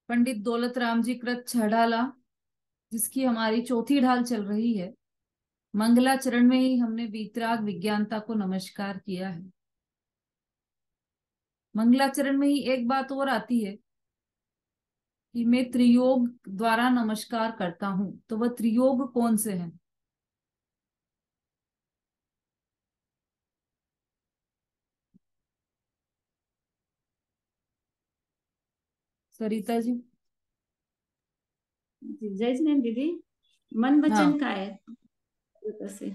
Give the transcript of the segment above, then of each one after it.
पंडित दौलत राम जी कृत छह ढाला, जिसकी हमारी चौथी ढाल चल रही है। मंगलाचरण में ही हमने वीतराग विज्ञानता को नमस्कार किया है। मंगलाचरण में ही एक बात और आती है कि मैं त्रियोग द्वारा नमस्कार करता हूं, तो वह त्रियोग कौन से हैं? सरिता जी। जय जिनेन्द्र दीदी। मन हाँ, वचन काय से।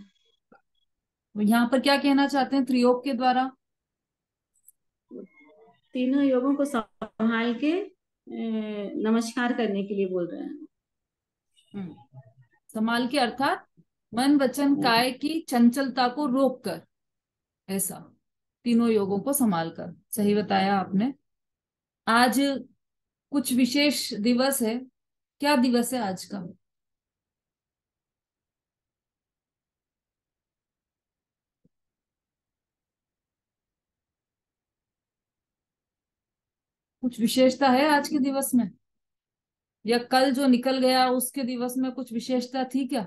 यहाँ पर क्या कहना चाहते हैं त्रियोग के द्वारा? तीनों योगों को संभाल के नमस्कार करने के लिए बोल रहे हैं। हम्म संभाल के अर्थात मन वचन काय की चंचलता को रोक कर, ऐसा। तीनों योगों को संभाल कर, सही बताया आपने। आज कुछ विशेष दिवस है। क्या दिवस है आज का? कुछ विशेषता है आज के दिवस में, या कल जो निकल गया उसके दिवस में कुछ विशेषता थी क्या?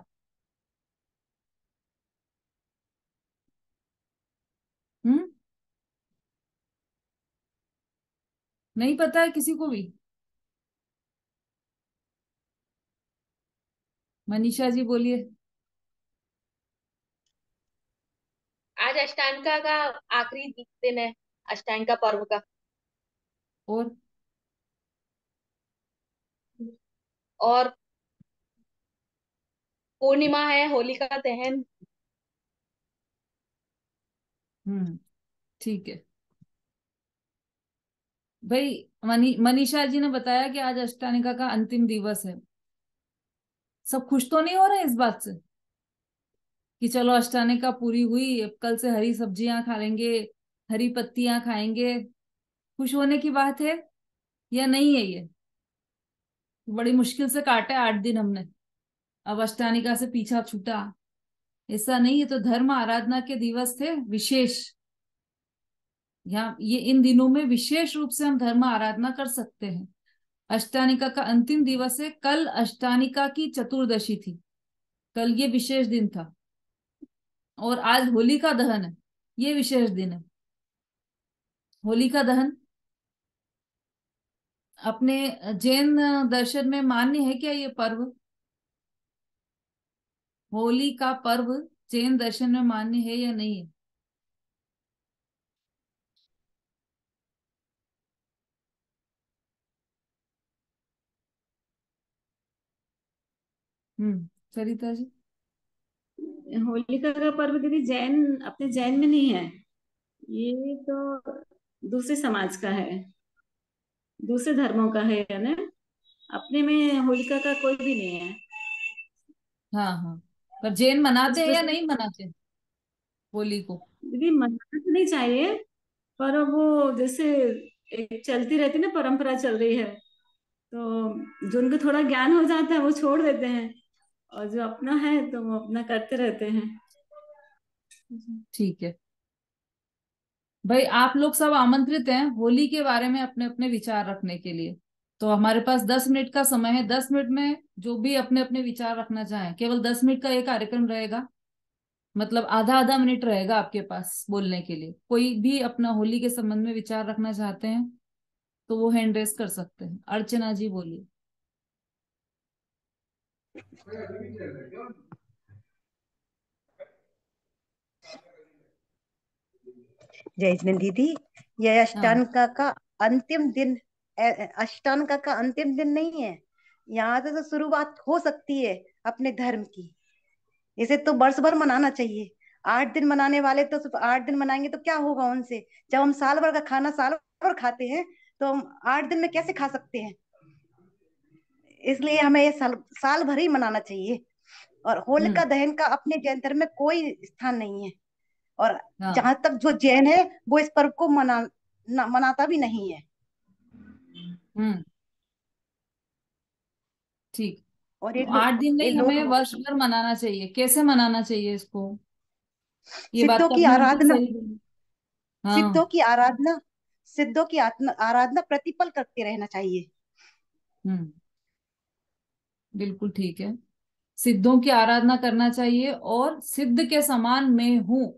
हम्म नहीं पता है किसी को भी? मनीषा जी बोलिए। आज अष्टांगा का आखिरी दिन है, अष्टांगा पर्व का। और और पूर्णिमा है, होलिका दहन। ठीक है भाई। मनीषा जी ने बताया कि आज अष्टानिका का अंतिम दिवस है। सब खुश तो नहीं हो रहे इस बात से कि चलो अष्टानिका पूरी हुई, अब कल से हरी सब्जियां खा लेंगे, हरी पत्तियां खाएंगे? खुश होने की बात है या नहीं है ये? बड़ी मुश्किल से काटे 8 दिन हमने, अब अष्टानिका से पीछा छूटा। ऐसा नहीं, है तो धर्म आराधना के दिवस थे विशेष। यहाँ ये इन दिनों में विशेष रूप से हम धर्म आराधना कर सकते हैं। अष्टानिका का अंतिम दिवस है, कल अष्टानिका की चतुर्दशी थी। कल ये विशेष दिन था। और आज होलिका दहन है, ये विशेष दिन है। होलिका दहन अपने जैन दर्शन में मान्य है क्या ये पर्व? होली का पर्व जैन दर्शन में मान्य है या नहीं है? सरिता जी। होलिका का पर्व दीदी जैन, अपने जैन में नहीं है। ये तो दूसरे समाज का है, दूसरे धर्मों का है ना। अपने में होलिका का कोई भी नहीं है। हाँ हाँ, पर जैन मनाते कुछ हैं या प्रसिद्ध नहीं मनाते होली को? दीदी मनाना तो नहीं चाहिए, पर वो जैसे एक चलती रहती ना, परंपरा चल रही है, तो जो उनको थोड़ा ज्ञान हो जाता है वो छोड़ देते हैं, और जो अपना है तो वो अपना करते रहते हैं। ठीक है भाई, आप लोग सब आमंत्रित हैं होली के बारे में अपने अपने विचार रखने के लिए। तो हमारे पास 10 मिनट का समय है। 10 मिनट में जो भी अपने अपने विचार रखना चाहें, केवल 10 मिनट का ये कार्यक्रम रहेगा। मतलब आधा आधा मिनट रहेगा आपके पास बोलने के लिए। कोई भी अपना होली के संबंध में विचार रखना चाहते हैं तो वो हैंड रेस कर सकते हैं। अर्चना जी बोलिए। जय जिनेन्द्र दीदी। यह हाँ। अष्टांगा का अंतिम दिन, अष्टांगा का अंतिम दिन नहीं है। यहाँ से तो शुरुआत हो सकती है अपने धर्म की। इसे तो वर्ष भर मनाना चाहिए। 8 दिन मनाने वाले तो सिर्फ 8 दिन मनाएंगे तो क्या होगा उनसे? जब हम साल भर का खाना साल भर खाते हैं, तो हम 8 दिन में कैसे खा सकते हैं? इसलिए हमें ये साल भर ही मनाना चाहिए। और होलिका हम्म। दहन का अपने जैन धर्म में कोई स्थान नहीं है। और हाँ। जहां तक जो जैन है वो इस पर्व को मनाता भी नहीं है। हम्म। ठीक। और तो 8 दिन ये नहीं, हमें लोग वर्ष भर मनाना चाहिए। कैसे मनाना चाहिए इसको? ये बात सिद्धों तो की आपने बिल्कुल आराधना, सही बोली। सिद्धों हाँ। की आराधना, सिद्धों की आराधना प्रतिपल करते रहना चाहिए। हम्म, बिल्कुल ठीक है। सिद्धों की आराधना करना चाहिए और सिद्ध के समान मैं हूं,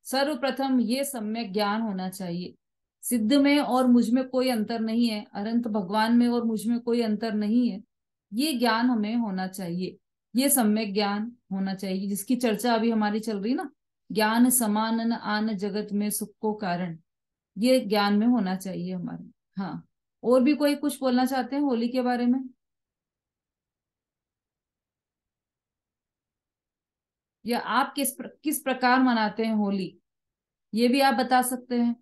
सर्वप्रथम ये सम्यक ज्ञान होना चाहिए। सिद्ध में और मुझ में कोई अंतर नहीं है, अनंत भगवान में और मुझ में कोई अंतर नहीं है, ये ज्ञान हमें होना चाहिए। ये सम्यक ज्ञान होना चाहिए जिसकी चर्चा अभी हमारी चल रही ना, ज्ञान समान आन जगत में सुख को कारण, ये ज्ञान में होना चाहिए हमारे। हाँ, और भी कोई कुछ बोलना चाहते हैं होली के बारे में, या आप किस प्रकार मनाते हैं होली, ये भी आप बता सकते हैं।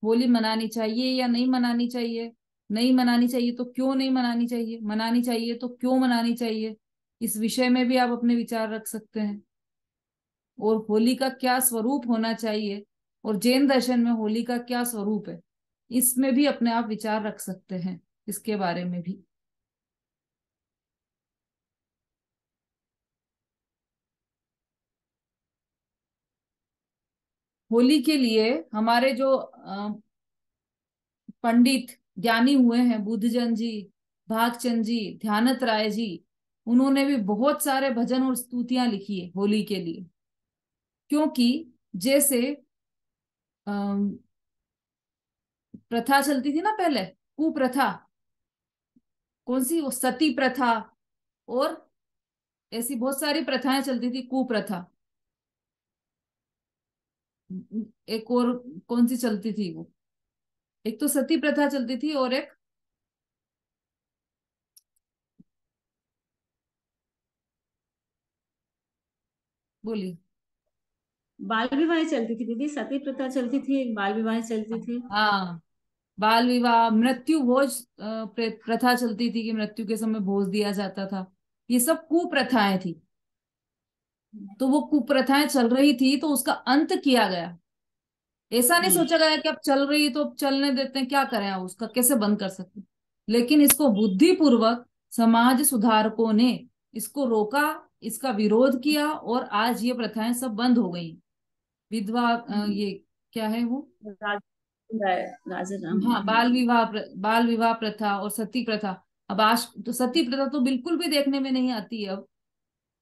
होली मनानी चाहिए या नहीं मनानी चाहिए, नहीं मनानी चाहिए तो क्यों नहीं मनानी चाहिए, मनानी चाहिए तो क्यों मनानी चाहिए, इस विषय में भी आप अपने विचार रख सकते हैं। और होली का क्या स्वरूप होना चाहिए, और जैन दर्शन में होली का क्या स्वरूप है, इसमें भी अपने आप विचार रख सकते हैं, इसके बारे में भी। होली के लिए हमारे जो पंडित ज्ञानी हुए हैं, बुद्धजन जी, भागचंद जी, ध्यानत राय जी, उन्होंने भी बहुत सारे भजन और स्तुतियां लिखी है होली के लिए। क्योंकि जैसे अम, प्रथा चलती थी ना पहले, कुप्रथा, कौन सी, वो सती प्रथा, और ऐसी बहुत सारी प्रथाएं चलती थी, कुप्रथा। एक और कौन सी चलती थी वो, एक तो सती प्रथा चलती थी और एक, बोली। बाल विवाह चलती थी दीदी, सती प्रथा चलती थी, एक बाल विवाह चलती थी। हाँ, बाल विवाह, मृत्यु भोज प्रथा चलती थी कि मृत्यु के समय भोज दिया जाता था। ये सब कुप्रथाएं थी। तो वो कुप्रथाएं चल रही थी तो उसका अंत किया गया। ऐसा नहीं हम्म। सोचा गया कि अब चल रही तो अब चलने देते हैं, क्या करें, अब उसका कैसे बंद कर सकते हैं। लेकिन इसको बुद्धिपूर्वक समाज सुधारकों ने इसको रोका, इसका विरोध किया, और आज ये प्रथाएं सब बंद हो गई। विधवा ये क्या है वो, राज राजा राम। हाँ, बाल विवाह प्रथा और सती प्रथा। अब आज तो सती प्रथा तो बिल्कुल भी देखने में नहीं आती है अब।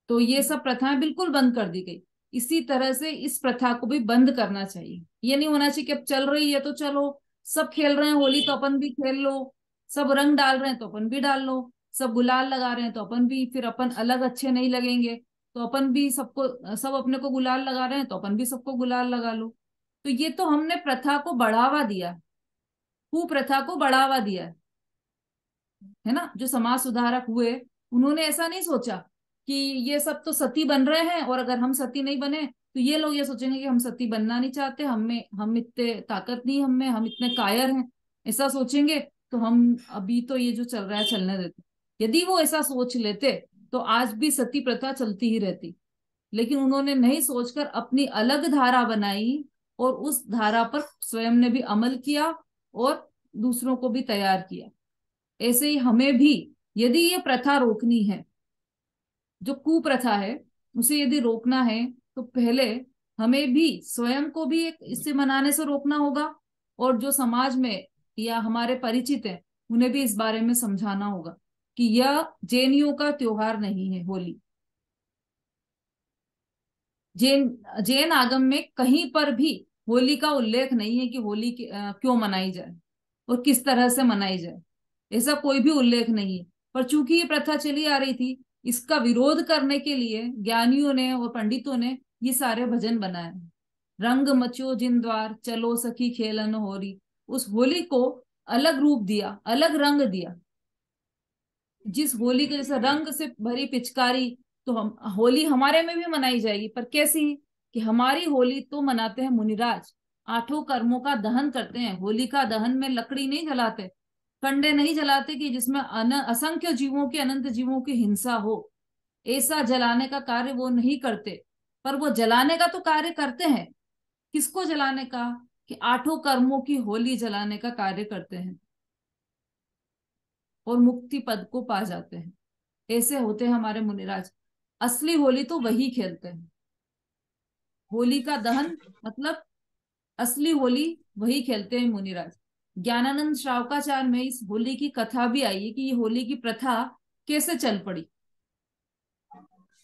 तो ये सब प्रथाएं बिल्कुल बंद कर दी गई। इसी तरह से इस प्रथा को भी बंद करना चाहिए। ये नहीं होना चाहिए कि अब चल रही है तो चलो, सब खेल रहे हैं होली तो अपन भी खेल लो, सब रंग डाल रहे हैं तो अपन भी डाल लो, सब गुलाल लगा रहे हैं तो अपन भी, फिर अपन अलग अच्छे नहीं लगेंगे तो अपन भी सबको, सब अपने को गुलाल लगा रहे हैं तो अपन भी सबको गुलाल लगा लो। तो ये तो हमने प्रथा को बढ़ावा दिया, कुप्रथा को बढ़ावा दिया है ना। जो समाज सुधारक हुए, उन्होंने ऐसा नहीं सोचा कि ये सब तो सती बन रहे हैं और अगर हम सती नहीं बने तो ये लोग ये सोचेंगे कि हम सती बनना नहीं चाहते, हम इतने ताकत नहीं, हम इतने कायर हैं, ऐसा सोचेंगे, तो हम अभी तो ये जो चल रहा है चलने देते। यदि वो ऐसा सोच लेते तो आज भी सती प्रथा चलती ही रहती। लेकिन उन्होंने नहीं सोचकर अपनी अलग धारा बनाई, और उस धारा पर स्वयं ने भी अमल किया और दूसरों को भी तैयार किया। ऐसे ही हमें भी, यदि ये प्रथा रोकनी है, जो कुप्रथा है उसे यदि रोकना है, तो पहले हमें भी स्वयं को भी एक इससे मनाने से रोकना होगा, और जो समाज में या हमारे परिचित हैं उन्हें भी इस बारे में समझाना होगा कि यह जैनियों का त्योहार नहीं है होली। जैन जैन आगम में कहीं पर भी होली का उल्लेख नहीं है कि होली क्यों मनाई जाए और किस तरह से मनाई जाए, ऐसा कोई भी उल्लेख नहीं है। पर चूंकि ये प्रथा चली आ रही थी, इसका विरोध करने के लिए ज्ञानियों ने और पंडितों ने ये सारे भजन बनाए। रंग मचो जिन द्वार, चलो सखी खेलन होरी, उस होली को अलग रूप दिया, अलग रंग दिया। जिस होली के जैसे रंग से भरी पिचकारी, तो हम होली हमारे में भी मनाई जाएगी, पर कैसी, कि हमारी होली तो मनाते हैं मुनिराज, आठों कर्मों का दहन करते हैं। होली का दहन में लकड़ी नहीं जलाते, कंडे नहीं जलाते कि जिसमें असंख्य जीवों की, अनंत जीवों की हिंसा हो, ऐसा जलाने का कार्य वो नहीं करते। पर वो जलाने का तो कार्य करते हैं। किसको जलाने का, कि आठों कर्मों की होली जलाने का कार्य करते हैं, और मुक्ति पद को पा जाते हैं। ऐसे होते हैं हमारे मुनिराज। असली होली तो वही खेलते हैं। होली का दहन मतलब असली होली वही खेलते हैं मुनिराज। ज्ञानानंद श्रावकाचार्य में इस होली की कथा भी आई है कि ये होली की प्रथा कैसे चल पड़ी।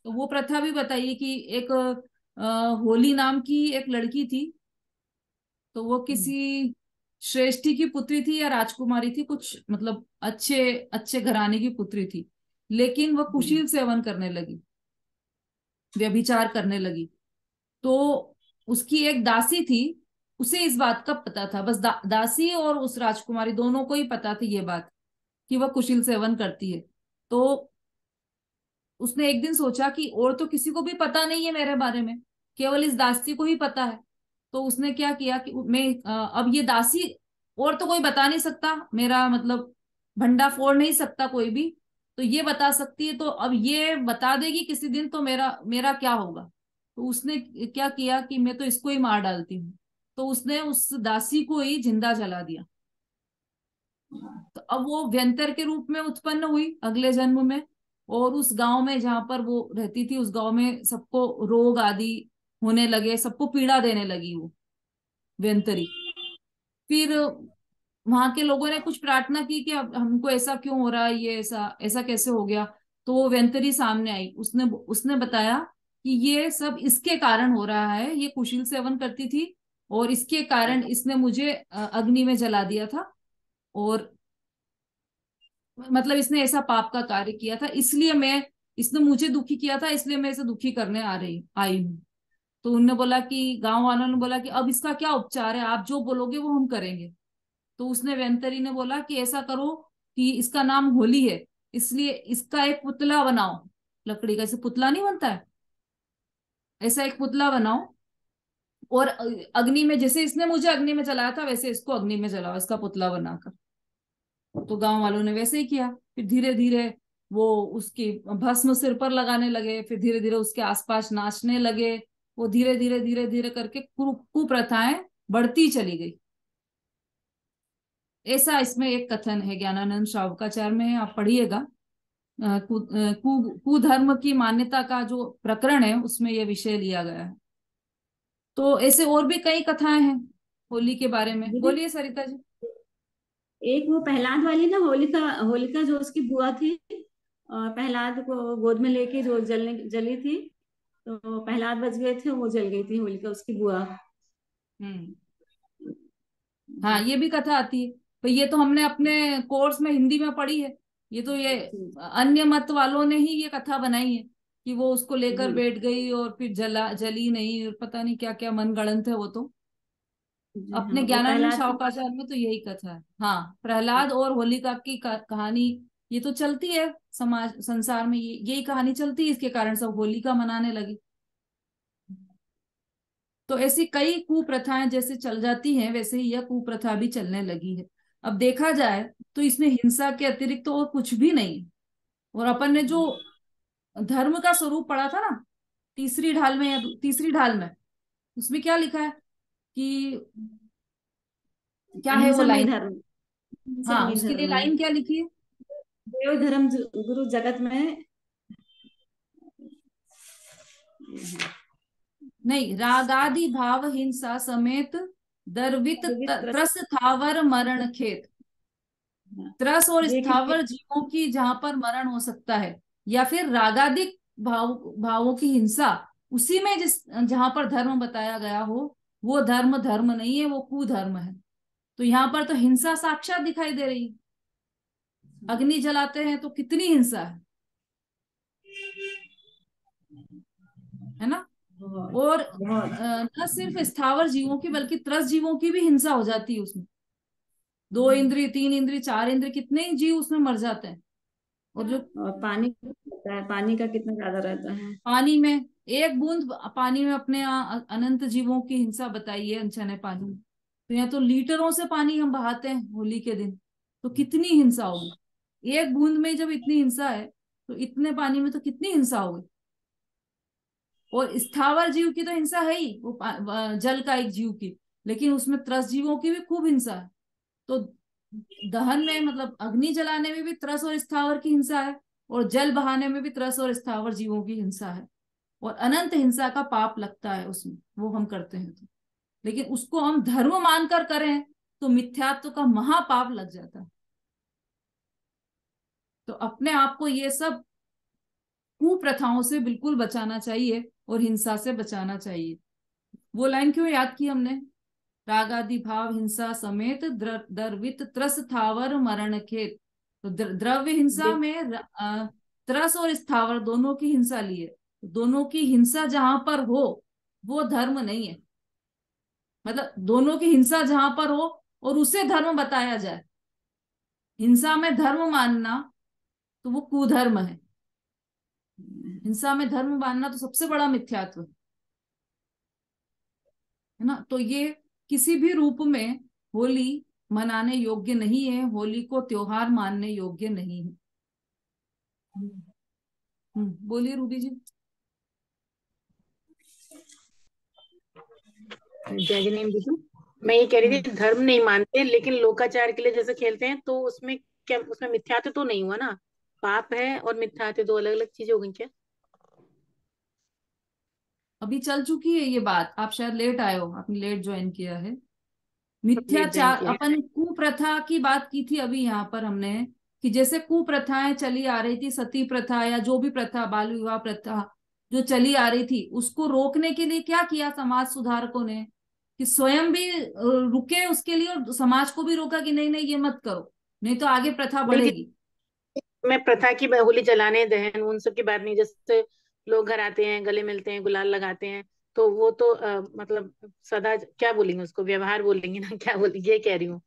तो वो प्रथा भी बताइए कि एक होली नाम की एक लड़की थी, तो वो किसी श्रेष्ठी की पुत्री थी या राजकुमारी थी, कुछ मतलब अच्छे अच्छे घराने की पुत्री थी, लेकिन वह कुशील सेवन करने लगी, व्यभिचार करने लगी। तो उसकी एक दासी थी, उसे इस बात का पता था, बस दासी और उस राजकुमारी दोनों को ही पता थी ये बात कि वह कुशील सेवन करती है। तो उसने एक दिन सोचा कि और तो किसी को भी पता नहीं है मेरे बारे में, केवल इस दासी को ही पता है। तो उसने क्या किया कि मैं अब ये दासी, और तो कोई बता नहीं सकता, मेरा मतलब भंडा फोड़ नहीं सकता कोई भी, तो ये बता सकती है, तो अब ये बता देगी किसी दिन तो मेरा मेरा क्या होगा। तो उसने क्या किया कि मैं तो इसको ही मार डालती हूँ। तो उसने उस दासी को ही जिंदा जला दिया। तो अब वो व्यंतर के रूप में उत्पन्न हुई अगले जन्म में, और उस गांव में जहां पर वो रहती थी, उस गांव में सबको रोग आदि होने लगे, सबको पीड़ा देने लगी वो व्यंतरी। फिर वहां के लोगों ने कुछ प्रार्थना की कि अब हमको ऐसा क्यों हो रहा है, ये ऐसा ऐसा कैसे हो गया। तो वो व्यंतरी सामने आई, उसने उसने बताया कि ये सब इसके कारण हो रहा है, ये कुशील सेवन करती थी और इसके कारण इसने मुझे अग्नि में जला दिया था, और मतलब इसने ऐसा पाप का कार्य किया था, इसलिए मैं, इसने मुझे दुखी किया था इसलिए मैं इसे दुखी करने आई हूँ। तो उनने बोला कि, गांव वालों ने बोला कि अब इसका क्या उपचार है, आप जो बोलोगे वो हम करेंगे। तो उसने, व्यंतरी ने बोला कि ऐसा करो कि इसका नाम होली है, इसलिए इसका एक पुतला बनाओ, लकड़ी का, ऐसे पुतला नहीं बनता है, ऐसा एक पुतला बनाओ, और अग्नि में, जैसे इसने मुझे अग्नि में जलाया था वैसे इसको अग्नि में जलाओ, इसका पुतला बनाकर। तो गांव वालों ने वैसे ही किया। फिर धीरे धीरे वो उसकी भस्म सिर पर लगाने लगे, फिर धीरे धीरे उसके आसपास नाचने लगे। वो धीरे धीरे धीरे धीरे करके कुप्रथाएं बढ़ती चली गई। ऐसा इसमें एक कथन है ज्ञानानंद श्रावकाचार्य में, आप पढ़िएगा। कुधर्म की मान्यता का जो प्रकरण है उसमें यह विषय लिया गया है। तो ऐसे और भी कई कथाएं हैं होली के बारे में, दीदी, बोलिए सरिता जी। एक वो प्रहलाद वाली ना, होलिका, होलिका जो उसकी बुआ थी, और प्रहलाद को गोद में लेके जो जली थी, तो प्रहलाद बच गए थे, वो जल गई थी होलिका उसकी बुआ। हम्म। हाँ, ये भी कथा आती है। तो ये तो हमने अपने कोर्स में हिंदी में पढ़ी है। ये तो ये जी अन्य मत वालों ने ही ये कथा बनाई है कि वो उसको लेकर जी बैठ गई और फिर जली नहीं, और पता नहीं क्या क्या मन गढ़ंत है वो तो। जी। अपने हाँ, वो ज्ञानानंद प्रहलाद की। शावकाचार्य में तो यही कथा है। हाँ, प्रहलाद और होलिका की कहानी ये तो चलती है समाज संसार में, यही कहानी चलती है, इसके कारण सब होलिका मनाने लगी। तो ऐसी कई कुप्रथाएं जैसे चल जाती हैं, वैसे ही यह कुप्रथा भी चलने लगी है। अब देखा जाए तो इसमें हिंसा के अतिरिक्त तो और कुछ भी नहीं है। और अपन ने जो धर्म का स्वरूप पढ़ा था ना, तीसरी ढाल में या तीसरी ढाल में, उसमें क्या लिखा है कि, क्या है वो अहिंसा में लाइन? धर्म, अहिंसा हाँ, में उसके लिए धर्म है। लाइन क्या लिखी है? देव धर्म गुरु जगत में। नहीं, रागादि भाव हिंसा समेत दर्वित पवित्र। त्रस थावर मरण खेत। त्रस और ये स्थावर जीवों की जहां पर मरण हो सकता है, या फिर रागादिक भावों की हिंसा, उसी में जिस जहां पर धर्म बताया गया हो, वो धर्म धर्म नहीं है, वो कुधर्म है। तो यहाँ पर तो हिंसा साक्षात दिखाई दे रही है। अग्नि जलाते हैं तो कितनी हिंसा है ना। बहुत और बहुत। न सिर्फ स्थावर जीवों की बल्कि त्रस जीवों की भी हिंसा हो जाती है उसमें। 2 इंद्रिय, 3 इंद्रिय, 4 इंद्रिय, कितने ही जीव उसमें मर जाते हैं। और जो और पानी होता है, पानी का कितना ज्यादा रहता है। पानी में, एक बूंद पानी में अपने यहाँ अनंत जीवों की हिंसा बताई है अनछने पानी में। तो यहाँ तो लीटरों से पानी हम बहाते हैं होली के दिन, तो कितनी हिंसा होगी। एक बूंद में जब इतनी हिंसा है तो इतने पानी में तो कितनी हिंसा होगी। और स्थावर जीव की तो हिंसा है ही, वो जल का एक जीव की, लेकिन उसमें त्रस जीवों की भी खूब हिंसा है। तो दहन में, मतलब अग्नि जलाने में भी त्रस और स्थावर की हिंसा है, और जल बहाने में भी त्रस और स्थावर जीवों की हिंसा है। और अनंत हिंसा का पाप लगता है उसमें, वो हम करते हैं तो। लेकिन उसको हम धर्म मानकर करें तो मिथ्यात्व का महापाप लग जाता है। तो अपने आप को ये सब कुप्रथाओं से बिल्कुल बचाना चाहिए और हिंसा से बचाना चाहिए। वो लाइन क्यों याद की हमने? राग आदि भाव हिंसा समेत द्रवित त्रस थावर मरण खेत। तो द्रव्य हिंसा जी। में त्रस और स्थावर दोनों की हिंसा ली है। दोनों की हिंसा जहां पर हो वो धर्म नहीं है। मतलब दोनों की हिंसा जहां पर हो और उसे धर्म बताया जाए, हिंसा में धर्म मानना तो वो कुधर्म है। हिंसा में धर्म मानना तो सबसे बड़ा मिथ्यात्व है ना। तो ये किसी भी रूप में होली मनाने योग्य नहीं है, होली को त्योहार मानने योग्य नहीं है। बोलिए रूबी जी। जय जनेम दीदी, मैं ये कह रही हम्म थी धर्म नहीं मानते लेकिन लोकाचार के लिए जैसे खेलते हैं, तो उसमें क्या, उसमें मिथ्यात्व तो नहीं हुआ ना? पाप है और मिथ्यात्व दो अलग अलग चीजें हो गई क्या? अभी चल चुकी है ये बात, आप शायद लेट आए हो, आपने लेट ज्वाइन किया है। लेट ज्वाइन मिथ्याचार, किया है। अपन कुप्रथा की बात की थी अभी यहाँ पर हमने, कि जैसे कुप्रथाएं चली आ रही थी, सती प्रथा या जो भी प्रथा, बाल विवाह प्रथा जो चली आ रही थी, उसको रोकने के लिए क्या किया समाज सुधारकों ने? कि स्वयं भी रुके उसके लिए और समाज को भी रोका कि नहीं नहीं ये मत करो, नहीं तो आगे प्रथा नहीं थी, बढ़ेगी। मैं प्रथा की होली जलाने दहन उन सब की बात नहीं। जैसे लोग घर आते हैं, गले मिलते हैं, गुलाल लगाते हैं, तो वो तो मतलब सदा क्या बोलेंगे उसको, व्यवहार बोलेंगे ना, क्या बोलेंगे, ये कह रही हूँ।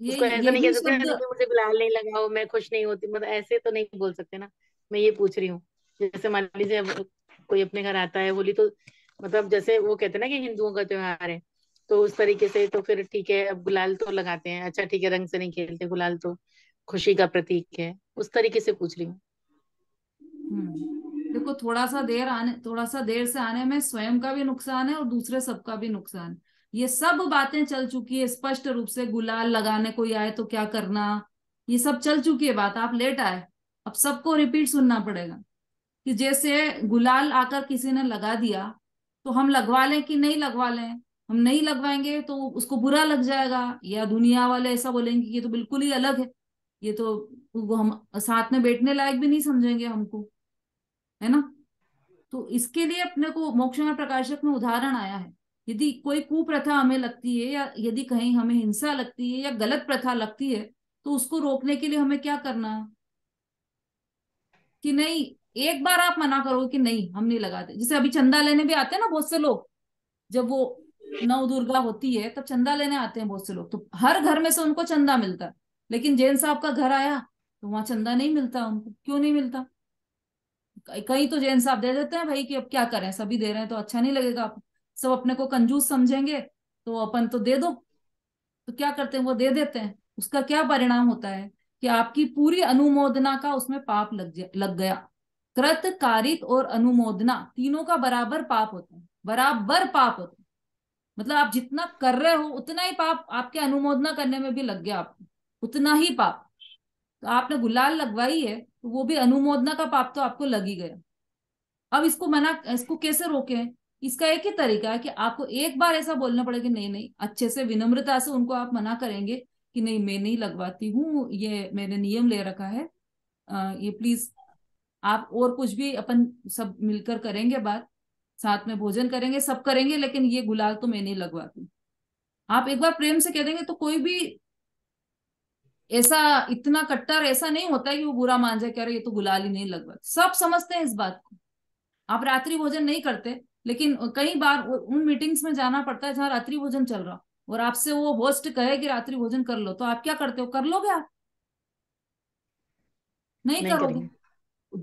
ये उसको ऐसा नहीं कह यही सकते ना, शब्द। दीदी मुझे गुलाल नहीं लगाओ मैं खुश नहीं होती, मतलब ऐसे तो नहीं बोल सकते ना। मैं ये पूछ रही हूँ, जैसे मान लीजिए अब कोई अपने घर आता है होली, तो मतलब जैसे वो कहते हैं ना कि हिंदुओं का त्योहार है, तो उस तरीके से तो फिर ठीक है, अब गुलाल तो लगाते हैं, अच्छा ठीक है, रंग से नहीं खेलते, गुलाल तो खुशी का प्रतीक है, उस तरीके से पूछ रही हूँ। देखो, थोड़ा सा देर से आने में स्वयं का भी नुकसान है और दूसरे सबका भी नुकसान है। ये सब बातें चल चुकी है स्पष्ट रूप से, गुलाल लगाने कोई आए तो क्या करना, ये सब चल चुकी है बात, आप लेट आए। अब सबको रिपीट सुनना पड़ेगा कि जैसे गुलाल आकर किसी ने लगा दिया तो हम लगवा लें कि नहीं लगवा लें। हम नहीं लगवाएंगे तो उसको बुरा लग जाएगा, या दुनिया वाले ऐसा बोलेंगे कि ये तो बिल्कुल ही अलग है, ये तो वो हम साथ में बैठने लायक भी नहीं समझेंगे हमको, है ना। तो इसके लिए अपने को मोक्ष में प्रकाशक में उदाहरण आया है। यदि कोई कुप्रथा हमें लगती है या यदि कहीं हमें हिंसा लगती है या गलत प्रथा लगती है, तो उसको रोकने के लिए हमें क्या करना है कि नहीं, एक बार आप मना करो कि नहीं हम नहीं लगाते। जैसे अभी चंदा लेने भी आते हैं ना बहुत से लोग, जब वो नव दुर्गा होती है तब चंदा लेने आते हैं बहुत से लोग, तो हर घर में से उनको चंदा मिलता है। लेकिन जैन साहब का घर आया तो वहां चंदा नहीं मिलता उनको, क्यों नहीं मिलता? कई तो जैन साहब दे देते हैं भाई कि अब क्या करें, सभी दे रहे हैं तो अच्छा नहीं लगेगा, आप सब अपने को कंजूस समझेंगे तो अपन तो दे दो। तो क्या करते हैं, वो दे देते हैं। उसका क्या परिणाम होता है कि आपकी पूरी अनुमोदना का उसमें पाप लग गया। कृत, कारित और अनुमोदना तीनों का बराबर पाप होता है, बराबर पाप होता है। मतलब आप जितना कर रहे हो उतना ही पाप आपके अनुमोदना करने में भी लग गया आपको, उतना ही पाप। तो आपने गुलाल लगवाई है तो वो भी अनुमोदना का पाप तो आपको लग ही गया। अब इसको कैसे रोकें? इसका एक ही तरीका है कि आपको एक बार ऐसा बोलना पड़ेगा कि नहीं नहीं, अच्छे से विनम्रता से उनको आप मना करेंगे कि नहीं मैं नहीं लगवाती हूँ, ये मैंने नियम ले रखा है, ये प्लीज आप, और कुछ भी अपन सब मिलकर करेंगे बात, साथ में भोजन करेंगे, सब करेंगे, लेकिन ये गुलाल तो मैं नहीं लगवाती। आप एक बार प्रेम से कह देंगे तो कोई भी ऐसा इतना कट्टर ऐसा नहीं होता है कि वो बुरा मान जाए, कह रहे ये तो गुलाल ही नहीं लगवाती, सब समझते हैं इस बात को। आप रात्रि भोजन नहीं करते, लेकिन कई बार उन मीटिंग्स में जाना पड़ता है जहां रात्रि भोजन चल रहा हो और आपसे वो होस्ट कहे कि रात्रि भोजन कर लो, तो आप क्या करते हो, कर लोगे आप? नहीं नहीं करोगे। करेंगे।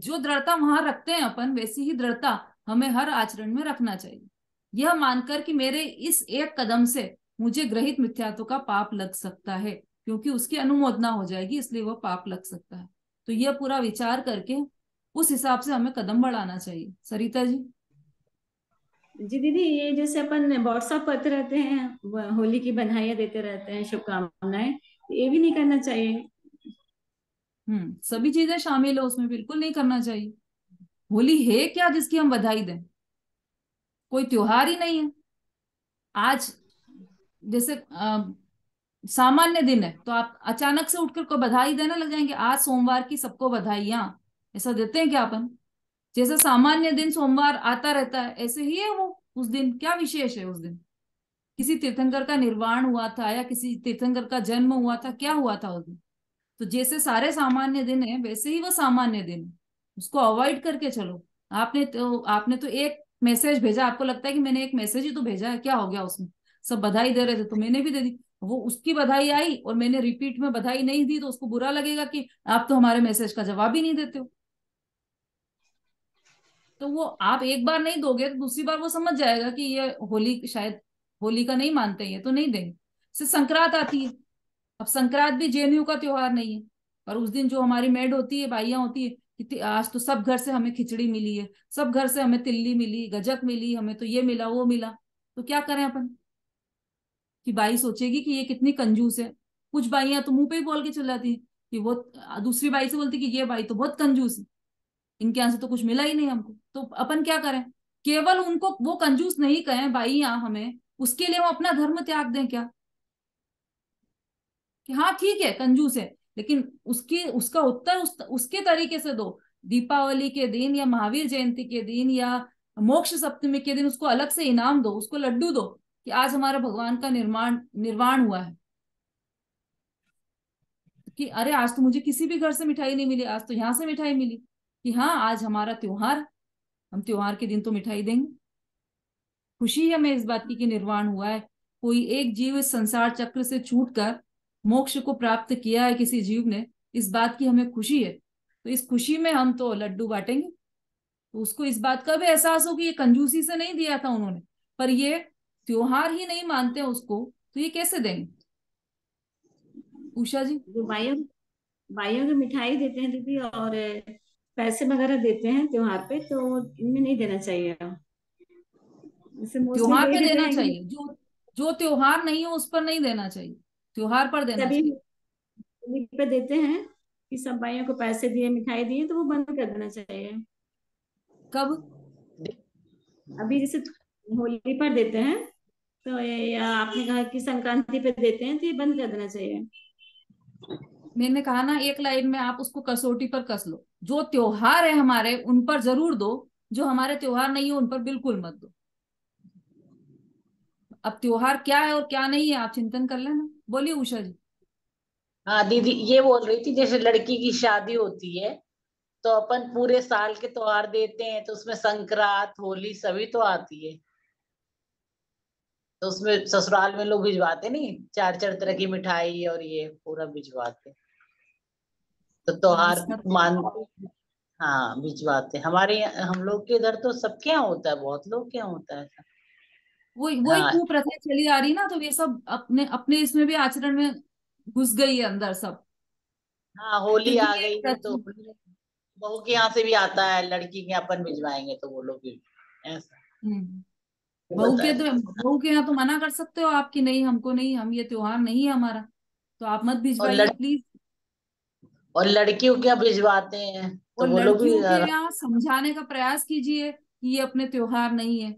जो दृढ़ता वहां रखते हैं अपन, वैसी ही दृढ़ता हमें हर आचरण में रखना चाहिए। यह मानकर कि मेरे इस एक कदम से मुझे ग्रहित मिथ्यात्व का पाप लग सकता है, क्योंकि उसकी अनुमोदना हो जाएगी इसलिए वह पाप लग सकता है। तो यह पूरा विचार करके उस हिसाब से हमें कदम बढ़ाना चाहिए। सरिता जी। जी दीदी, ये जैसे अपन व्हाट्सएप करते रहते हैं, होली की बधाइयाँ देते रहते हैं, शुभकामनाएं, ये भी नहीं करना चाहिए। सभी चीजें शामिल है उसमें, बिल्कुल नहीं करना चाहिए। होली है क्या जिसकी हम बधाई दें? कोई त्योहार ही नहीं है। आज जैसे सामान्य दिन है तो आप अचानक से उठकर को बधाई देने लग जाएंगे, आज सोमवार की सबको बधाइयां, ऐसा देते हैं क्या अपन? जैसे सामान्य दिन सोमवार आता रहता है ऐसे ही है वो। उस दिन क्या विशेष है? उस दिन किसी तीर्थंकर का निर्वाण हुआ था या किसी तीर्थंकर का जन्म हुआ था, क्या हुआ था उस दिन? तो जैसे सारे सामान्य दिन है वैसे ही वो सामान्य दिन है, उसको अवॉइड करके चलो। आपने तो एक मैसेज भेजा, आपको लगता है कि मैंने एक मैसेज ही तो भेजा है, क्या हो गया उसमें? सब बधाई दे रहे थे तो मैंने भी दे दी। वो उसकी बधाई आई और मैंने रिपीट में बधाई नहीं दी तो उसको बुरा लगेगा कि आप तो हमारे मैसेज का जवाब ही नहीं देते हो। तो वो आप एक बार नहीं दोगे तो दूसरी बार वो समझ जाएगा कि ये होली शायद होली का नहीं मानते, ये तो नहीं देंगे। से संक्रांत आती है, अब संक्रांत भी जेएनयू का त्योहार नहीं है, पर उस दिन जो हमारी मेड होती है, बाइयां होती है, कि आज तो सब घर से हमें खिचड़ी मिली है, सब घर से हमें तिल्ली मिली, गजक मिली, हमें तो ये मिला वो मिला। तो क्या करें अपन? कि बाई सोचेगी कि ये कितनी कंजूस है। कुछ बाइयां तो मुंह पे ही बोल के चल जाती है कि वो, दूसरी बाई से बोलती कि ये बाई तो बहुत कंजूस है, इनके यहाँ से तो कुछ मिला ही नहीं हमको। तो अपन क्या करें? केवल उनको वो कंजूस नहीं कहें बाइयां हमें, उसके लिए हम अपना धर्म त्याग दें क्या? कि हाँ ठीक है कंजूस है, लेकिन उसका उत्तर उसके तरीके से दो। दीपावली के दिन या महावीर जयंती के दिन या मोक्ष सप्तमी के दिन उसको अलग से इनाम दो, उसको लड्डू दो कि आज हमारे भगवान का निर्वाण हुआ है। कि अरे आज तो मुझे किसी भी घर से मिठाई नहीं मिली, आज तो यहाँ से मिठाई मिली, कि हाँ आज हमारा त्योहार, हम त्योहार के दिन तो मिठाई देंगे। खुशी है हमें इस बात की कि निर्वाण हुआ है, कोई एक जीव इस संसार चक्र से छूटकर मोक्ष को प्राप्त किया है किसी जीव ने, इस बात की हमें खुशी है। तो इस खुशी में हम तो लड्डू बांटेंगे, तो उसको इस बात का भी एहसास हो कि ये कंजूसी से नहीं दिया था उन्होंने, पर ये त्योहार ही नहीं मानते उसको, तो ये कैसे देंगे? उषा जी। जो बाइयों बाइयों को मिठाई देते हैं दीदी, और पैसे वगैरह देते हैं त्योहार पे, तो इनमें नहीं देना चाहिए। जैसे मोस्टली त्योहार दे पे देते देना हैं कि चाहिए, जो जो त्योहार नहीं हो उस पर नहीं देना चाहिए, त्योहार पर देना तभी चाहिए। होली पे देते हैं कि सब भाइयों को पैसे दिए, मिठाई दिए, तो वो बंद कर देना चाहिए। कब? अभी जैसे होली पर देते हैं, तो या आपने कहा कि संक्रांति पे देते हैं, तो ये बंद कर देना चाहिए। मैंने कहा ना, एक लाइन में आप उसको कसौटी पर कस लो। जो त्योहार है हमारे उन पर जरूर दो, जो हमारे त्योहार नहीं है उन पर बिल्कुल मत दो। अब त्योहार क्या है और क्या नहीं है आप चिंतन कर लेना। बोलिए उषा जी। हाँ दीदी, ये बोल रही थी जैसे लड़की की शादी होती है तो अपन पूरे साल के त्योहार देते हैं, तो उसमें संक्रांत होली सभी तो आती है, तो उसमें ससुराल में लोग भिजवाते नहीं, चार चार तरह की मिठाई और ये पूरा भिजवाते, तो त्योहार इसका मान, हाँ भिजवाते। हम लोग के इधर तो सबके यहाँ होता है, बहुत लोग के यहाँ होता है ऐसा। वही वही हाँ कुप्रथाएं चली आ रही ना, तो ये सब अपने अपने इसमें भी आचरण में घुस गई है अंदर सब। हाँ, होली क्योंकि आ ये गई है तो होली में बहू के यहाँ से भी आता है, लड़की के यहाँ अपन भिजवाएंगे तो वो लोग भी ऐसा होता है। बहू के यहाँ तो मना कर सकते हो आपकी, नहीं हमको नहीं, हम ये त्योहार नहीं है हमारा, तो आप मत और भिजवाइए प्लीज। और लड़कियों के यहाँ भिजवाते हैं तो और वो लोग भी लड़कियों के यहाँ समझाने का प्रयास कीजिए कि ये अपने त्योहार नहीं है।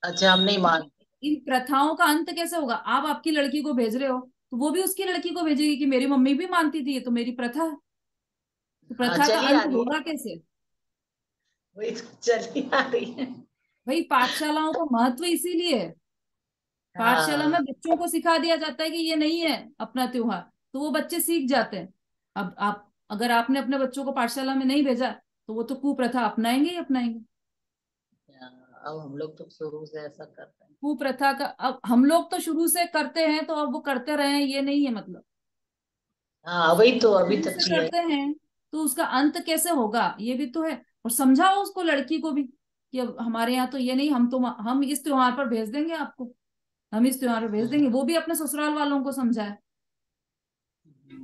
अच्छा हम नहीं मानते। इन प्रथाओं का अंत कैसे होगा? आप आपकी लड़की को भेज रहे हो तो वो भी उसकी लड़की को भेजेगी कि मेरी मम्मी भी मानती थी, ये तो मेरी प्रथा है। तो हाँ प्रथा का चली आ अंत रही है, होगा कैसे? वही तो चली आ रही है। भाई पाठशालाओं का महत्व इसीलिए है। पाठशाला में हाँ बच्चों को सिखा दिया जाता है कि ये नहीं है अपना त्योहार, तो वो बच्चे सीख जाते हैं। अब आप अगर आपने अपने बच्चों को पाठशाला में नहीं भेजा तो वो तो कुप्रथा अपनाएंगे ही अपनाएंगे। हाँ, अब हम लोग तो शुरू से ऐसा करते हैं। कुप्रथा का अब हम लोग तो शुरू से करते हैं, तो अब वो करते रहे हैं ये नहीं है मतलब। हाँ वही तो, अभी शुरू तक से की है। करते हैं तो उसका अंत कैसे होगा ये भी तो है। और समझाओ उसको, लड़की को भी, कि अब हमारे यहाँ तो ये नहीं, हम इस त्योहार पर भेज देंगे आपको, हम इस त्योहार पर भेज देंगे। वो भी अपने ससुराल वालों को समझाए।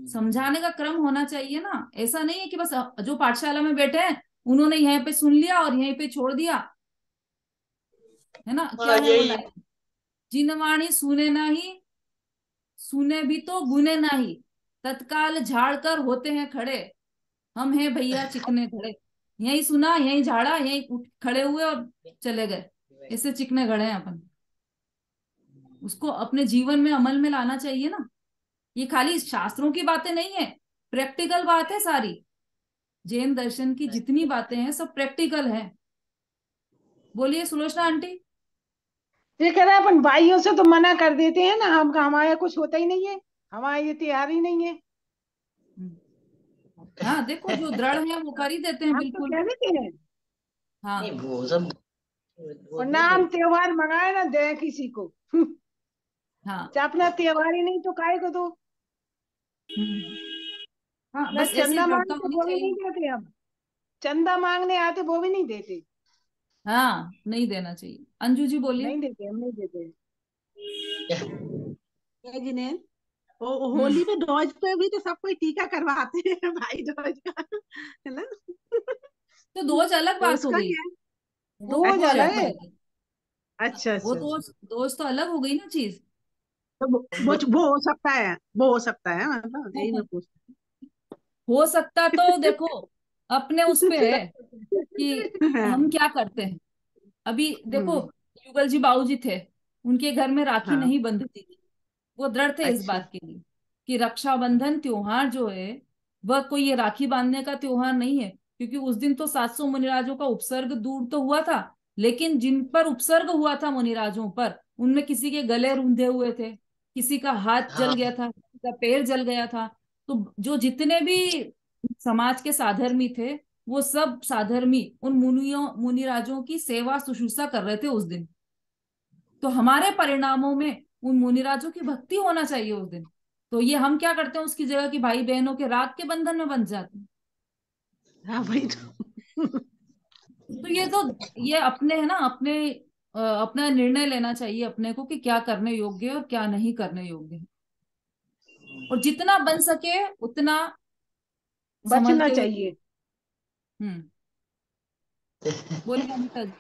समझाने का क्रम होना चाहिए ना, ऐसा नहीं है कि बस जो पाठशाला में बैठे हैं उन्होंने यहीं पे सुन लिया और यहीं पे छोड़ दिया, है ना? क्या हाँ है वो यही। लाइन, जिनवाणी सुने नहीं, सुने भी तो गुने नहीं, तत्काल झाड़ कर होते हैं खड़े, हम हैं भैया चिकने खड़े। यही सुना, यही झाड़ा, यही उठ खड़े हुए और चले गए, ऐसे चिकने खड़े हैं अपन। उसको अपने जीवन में अमल में लाना चाहिए ना। ये खाली शास्त्रों की बातें नहीं है, प्रैक्टिकल बात है सारी। जैन दर्शन की जितनी बातें हैं सब प्रैक्टिकल है। बोलिए सुलोचना आंटी। ये कह रहे हैं अपन भाइयों से तो मना कर देते हैं ना, हम हमारे यहाँ कुछ होता ही नहीं है, हमारा ये त्योहार ही नहीं है। हाँ देखो, जो दृढ़ है वो कर ही देते हैं हम तो बिल्कुल। कह देते हैं, हाँ नहीं वो सब वो और नहीं ना हम करते। त्योहार मंगाए ना दे किसी को। हाँ। जब अपना त्योहार ही नहीं तो काहे को दो। हम्म। हाँ मैं बस ऐसी चंदा दृढ़ता मांगते होनी वो भी चाहिए। नहीं देते, हम चंदा मांगने आते वो भी नहीं देते। हाँ नहीं देना चाहिए। अंजू जी बोलिए। नहीं देते, हम नहीं देते। जय जिनेन्द्र। हम्म। होली पे ध्वज पे भी तो सब कोई टीका करवाते हैं भाई ध्वज का, है ना? तो दोज अलग तो बात हो उसका गई। क्या है? वो दो वो जला अच्छा अलग है। बात है। अच्छा वो अच्छा अच्छा। दोज दोज तो अलग हो गई ना चीज। तो वो हो सकता है, वो हो सकता है, मतलब यही मैं पूछ हो सकता तो देखो, अपने उस पे है कि हाँ। हम क्या करते हैं। अभी देखो, हम्म। युगल जी बाबूजी थे, उनके घर में राखी हाँ। नहीं बंधती थी। वो दृढ़ थे इस अच्छा। बात के लिए कि रक्षाबंधन त्योहार जो है वह कोई ये राखी बांधने का त्योहार नहीं है, क्योंकि उस दिन तो 700 मुनिराजों का उपसर्ग दूर तो हुआ था, लेकिन जिन पर उपसर्ग हुआ था मुनिराजों पर, उनमें किसी के गले रूंधे हुए थे, किसी का हाथ जल हाँ गया था, किसी का पैर जल गया था। तो जो जितने भी समाज के साधर्मी थे, वो सब साधर्मी उन मुनिराजों की सेवा शुश्रूषा कर रहे थे उस दिन। तो हमारे परिणामों में उन मुनिराजों की भक्ति होना चाहिए उस दिन। तो ये हम क्या करते हैं उसकी जगह, कि भाई बहनों के राग के बंधन में बंध जाते हैं। हाँ वही तो। तो ये अपने है ना, अपना निर्णय लेना चाहिए अपने को कि क्या करने योग्य है और क्या नहीं करने योग्य है। और जितना बन सके उतना बचना संभलते हुए। चाहिए। हम्म। बोलिए अमिता जी।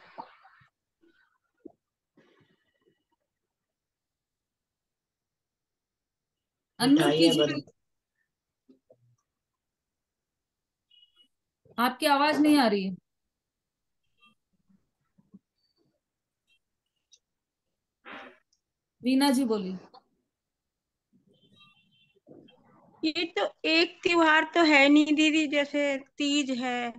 अनम्यूट मिठाइयाँ कीजिए। बन आपकी आवाज नहीं आ रही है। रीना जी बोलिए। ये तो एक त्योहार तो है नहीं दीदी, जैसे तीज है,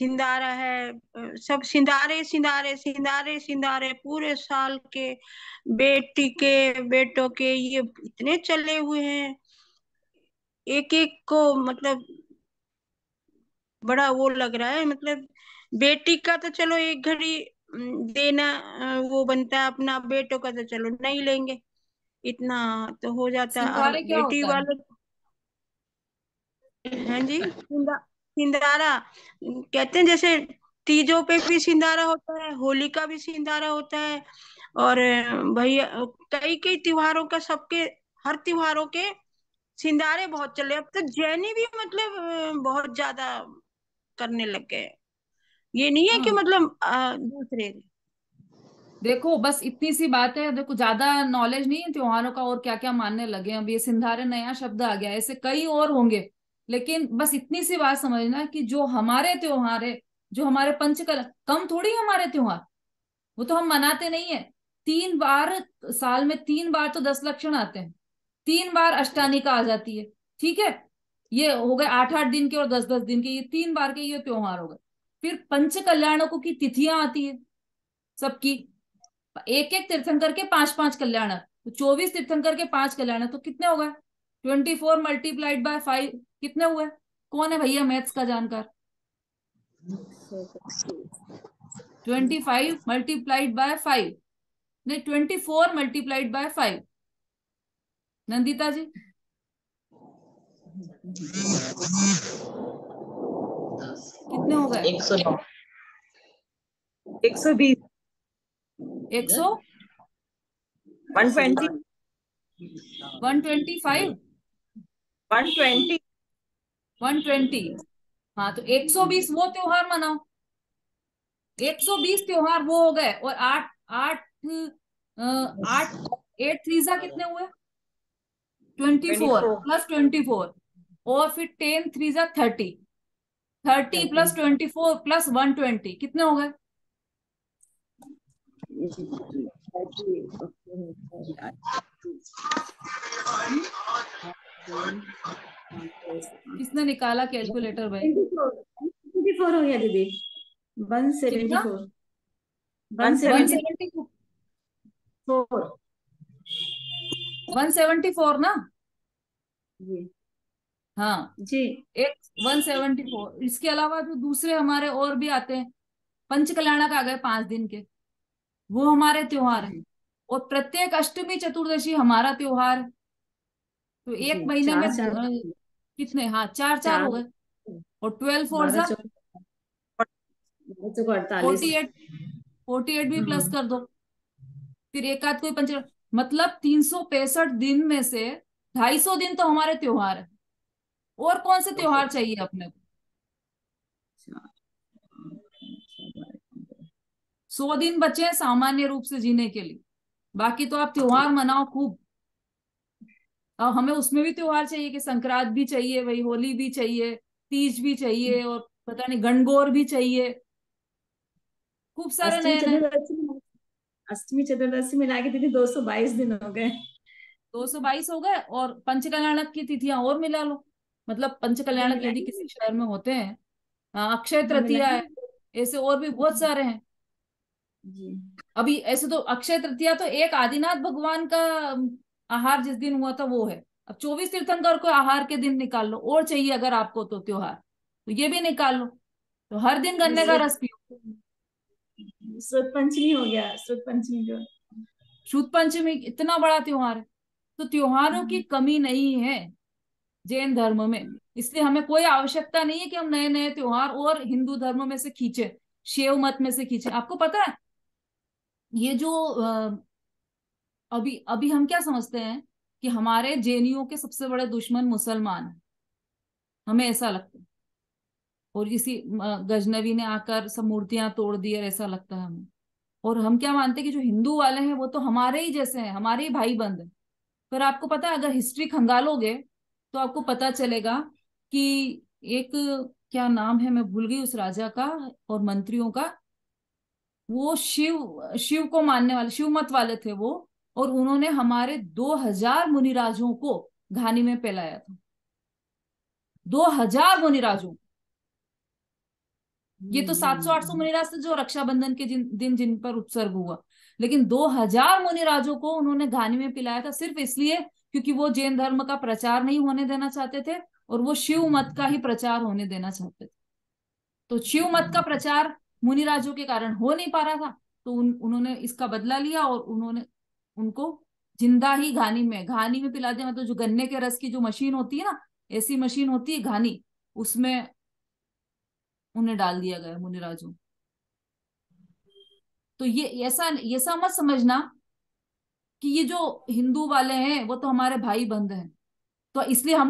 सिंदारा है, सब सिंदारे सिंदारे सिंदारे सिंदारे पूरे साल के, बेटी के बेटों के, ये इतने चले हुए हैं। एक एक को मतलब बड़ा वो लग रहा है, मतलब बेटी का तो चलो एक घड़ी देना वो बनता है, अपना बेटों का तो चलो नहीं लेंगे, इतना तो हो जाता है। और सिंगारे क्या बेटी होता है? वाले हैं जी, सिंदारा कहते हैं, जैसे तीजों पे भी सिंदारा होता है, होली का भी सिंदारा होता है, और भैया कई कई त्योहारों का, सबके हर त्योहारों के सिंदारे बहुत चले। अब तो जैनी भी मतलब बहुत ज्यादा करने लग गए। ये नहीं है कि हाँ मतलब दूसरे। देखो, बस इतनी सी बात है। देखो, ज्यादा नॉलेज नहीं है त्योहारों का और क्या क्या मानने लगे हैं। अब ये सिंधारे नया शब्द आ गया है, ऐसे कई और होंगे। लेकिन बस इतनी सी बात समझना कि जो हमारे त्योहार है, जो हमारे पंचकल, कम थोड़ी है हमारे त्योहार। वो तो हम मनाते नहीं है। 3 बार साल में, 3 बार तो 10 लक्षण आते हैं, 3 बार अष्टानिका आ जाती है। ठीक है, ये हो गए 8-8 दिन के और 10-10 दिन के, ये 3 बार के ये त्योहार हो गए। फिर पंच कल्याणकों की तिथियां आती है सबकी। एक एक तीर्थंकर के 5-5 कल्याण, तो 24 तीर्थंकर के 5 कल्याण, तो कितने हो गए? 24 × 5 कितने हुए? कौन है भैया मैथ्स का जानकार? 25 × 5 नहीं, 24 × 5। नंदिता जी। कितने हो गए? 109। 120। 100, 120। 125, 120। 120। हाँ तो 120 वो त्योहार मनाओ। 120 त्योहार वो हो गए। और आठ आठ आठ 8 3 कितने हुए? 24 24। प्लस 24। और फिर 10 3 30, 30 प्लस 24 प्लस 120 कितने हो गए? किसने निकाला कैलकुलेटर भाई? 174 हो गया दीदी। कितना? 174 174 174 ना? जी हाँ, जी। एक 174। इसके अलावा जो दूसरे हमारे और भी आते हैं, पंच कल्याणक आ गए 5 दिन के, वो हमारे त्योहार है। और प्रत्येक अष्टमी चतुर्दशी हमारा त्योहार है। तो एक जी महीने में चार चार कितने? हाँ, चार चार हो चार गए। और 12 फोर 12 जा चौक 48। 48। 48 भी प्लस हम्म कर दो। फिर एक आध कोई पंच, मतलब 365 दिन में से 250 दिन तो हमारे त्योहार है। और कौन से त्योहार चाहिए अपने को? 100 दिन बचे हैं सामान्य रूप से जीने के लिए। बाकी तो आप त्योहार मनाओ खूब। और हमें उसमें भी त्योहार चाहिए कि संक्रांत भी चाहिए, वही होली भी चाहिए, तीज भी चाहिए, और पता नहीं गणगौर भी चाहिए, खूब सारे अष्टमी नए नए। चतुर्दशी अष्टमी चतुर्दशी मिला के दीदी 222 दिन हो गए। 222 हो गए, और पंच कल्याणक की तिथियां और मिला लो। मतलब पंच वो कल्याणक यदि मिलाएंगे। किसी शहर में होते हैं, अक्षय वो तृतीया है, मिलाएंगे ऐसे और भी बहुत सारे हैं। जी। अभी ऐसे तो अक्षय तृतीया तो एक आदिनाथ भगवान का आहार जिस दिन हुआ था वो है। अब 24 तीर्थंकर को आहार के दिन निकाल लो, और चाहिए अगर आपको तो त्योहार, तो ये भी निकाल लो। तो हर दिन गन्ने का रस पियो। श्रुत पंचमी हो गया, श्रुत पंचमी जो शुद्ध पंचमी इतना बड़ा त्योहार है। तो त्योहारों की कमी नहीं है जैन धर्म में। इसलिए हमें कोई आवश्यकता नहीं है कि हम नए नए त्योहार और हिंदू धर्म में से खींचे, शैव मत में से खींचे। आपको पता है, ये जो अभी अभी हम क्या समझते हैं कि हमारे जैनियों के सबसे बड़े दुश्मन मुसलमान हैं, हमें ऐसा लगता है। और इसी गजनवी ने आकर सब मूर्तियां तोड़ दी, और ऐसा लगता है हमें। और हम क्या मानते हैं कि जो हिंदू वाले हैं वो तो हमारे ही जैसे हैं, हमारे ही भाई बंद हैं। पर आपको पता है, अगर हिस्ट्री खंगालोगे तो आपको पता चलेगा कि एक, क्या नाम है, मैं भूल गई उस राजा का और मंत्रियों का, वो शिव शिव को मानने वाले, शिव मत वाले थे वो। और उन्होंने हमारे 2000 मुनिराजों को घानी में फैलाया था। 2000 मुनिराजों। ये तो 700-800 मुनिराज थे जो रक्षाबंधन के दिन जिन पर उत्सर्ग हुआ। लेकिन 2000 मुनिराजों को उन्होंने घानी में पिलाया था, सिर्फ इसलिए क्योंकि वो जैन धर्म का प्रचार नहीं होने देना चाहते थे, और वो शिव मत का ही प्रचार होने देना चाहते थे। तो शिव मत का प्रचार मुनिराजों के कारण हो नहीं पा रहा था। तो उन्होंने इसका बदला लिया, और उन्होंने उनको जिंदा ही घानी में पिला दिया। मतलब जो गन्ने के रस की जो मशीन होती है ना, ऐसी मशीन होती है घानी, उसमें उन्हें डाल दिया गया मुनिराजों। तो ये ऐसा ऐसा मत समझना कि ये जो हिंदू वाले हैं वो तो हमारे भाई बंद हैं, तो इसलिए हम